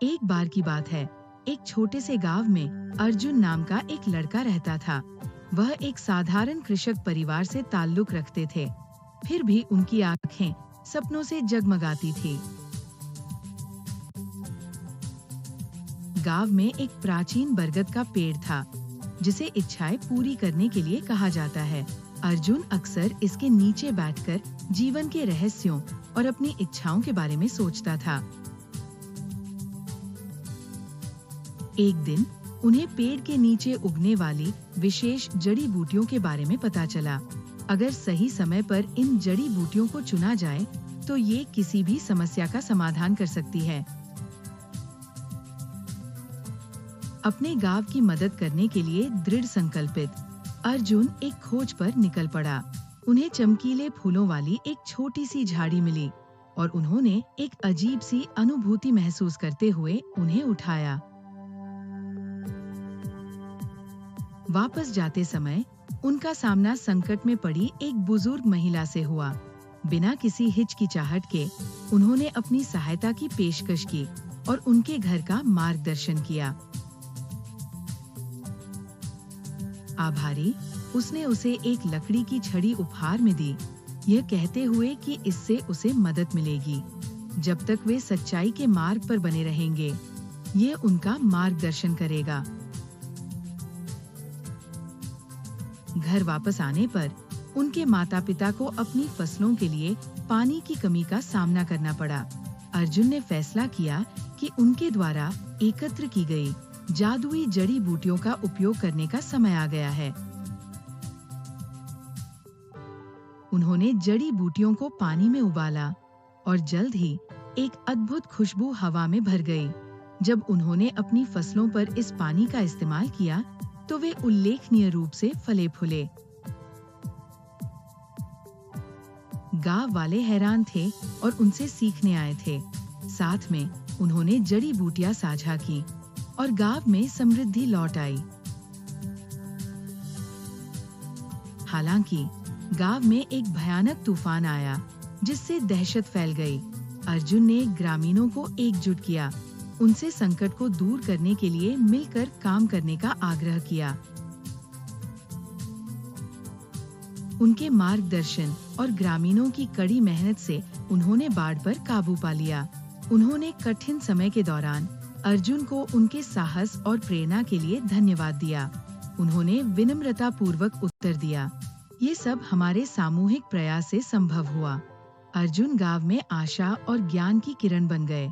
एक बार की बात है, एक छोटे से गांव में अर्जुन नाम का एक लड़का रहता था। वह एक साधारण कृषक परिवार से ताल्लुक रखते थे। फिर भी उनकी आंखें सपनों से जगमगाती थी। गांव में एक प्राचीन बरगद का पेड़ था, जिसे इच्छाएं पूरी करने के लिए कहा जाता है। अर्जुन अक्सर इसके नीचे बैठकर जीवन के रहस्यों और अपनी इच्छाओं के बारे में सोचता था। एक दिन उन्हें पेड़ के नीचे उगने वाली विशेष जड़ी बूटियों के बारे में पता चला। अगर सही समय पर इन जड़ी बूटियों को चुना जाए, तो ये किसी भी समस्या का समाधान कर सकती है। अपने गांव की मदद करने के लिए दृढ़ संकल्पित अर्जुन एक खोज पर निकल पड़ा। उन्हें चमकीले फूलों वाली एक छोटी सी झाड़ी मिली और उन्होंने एक अजीब सी अनुभूति महसूस करते हुए उन्हें उठाया। वापस जाते समय उनका सामना संकट में पड़ी एक बुजुर्ग महिला से हुआ। बिना किसी हिचकिचाहट के उन्होंने अपनी सहायता की पेशकश की और उनके घर का मार्गदर्शन किया। आभारी, उसने उसे एक लकड़ी की छड़ी उपहार में दी, यह कहते हुए कि इससे उसे मदद मिलेगी। जब तक वे सच्चाई के मार्ग पर बने रहेंगे, ये उनका मार्गदर्शन करेगा। घर वापस आने पर उनके माता-पिता को अपनी फसलों के लिए पानी की कमी का सामना करना पड़ा। अर्जुन ने फैसला किया कि उनके द्वारा एकत्र की गई जादुई जड़ी बूटियों का उपयोग करने का समय आ गया है। उन्होंने जड़ी बूटियों को पानी में उबाला और जल्द ही एक अद्भुत खुशबू हवा में भर गई। जब उन्होंने अपनी फसलों पर इस पानी का इस्तेमाल किया, तो वे उल्लेखनीय रूप से फले फूले। गांव वाले हैरान थे और उनसे सीखने आए थे। साथ में उन्होंने जड़ी बूटियां साझा की और गांव में समृद्धि लौट आई। हालांकि गांव में एक भयानक तूफान आया, जिससे दहशत फैल गई। अर्जुन ने ग्रामीणों को एकजुट किया, उनसे संकट को दूर करने के लिए मिलकर काम करने का आग्रह किया। उनके मार्गदर्शन और ग्रामीणों की कड़ी मेहनत से उन्होंने बाढ़ पर काबू पा लिया। उन्होंने कठिन समय के दौरान अर्जुन को उनके साहस और प्रेरणा के लिए धन्यवाद दिया। उन्होंने विनम्रता पूर्वक उत्तर दिया, ये सब हमारे सामूहिक प्रयास से संभव हुआ। अर्जुन गांव में आशा और ज्ञान की किरण बन गए।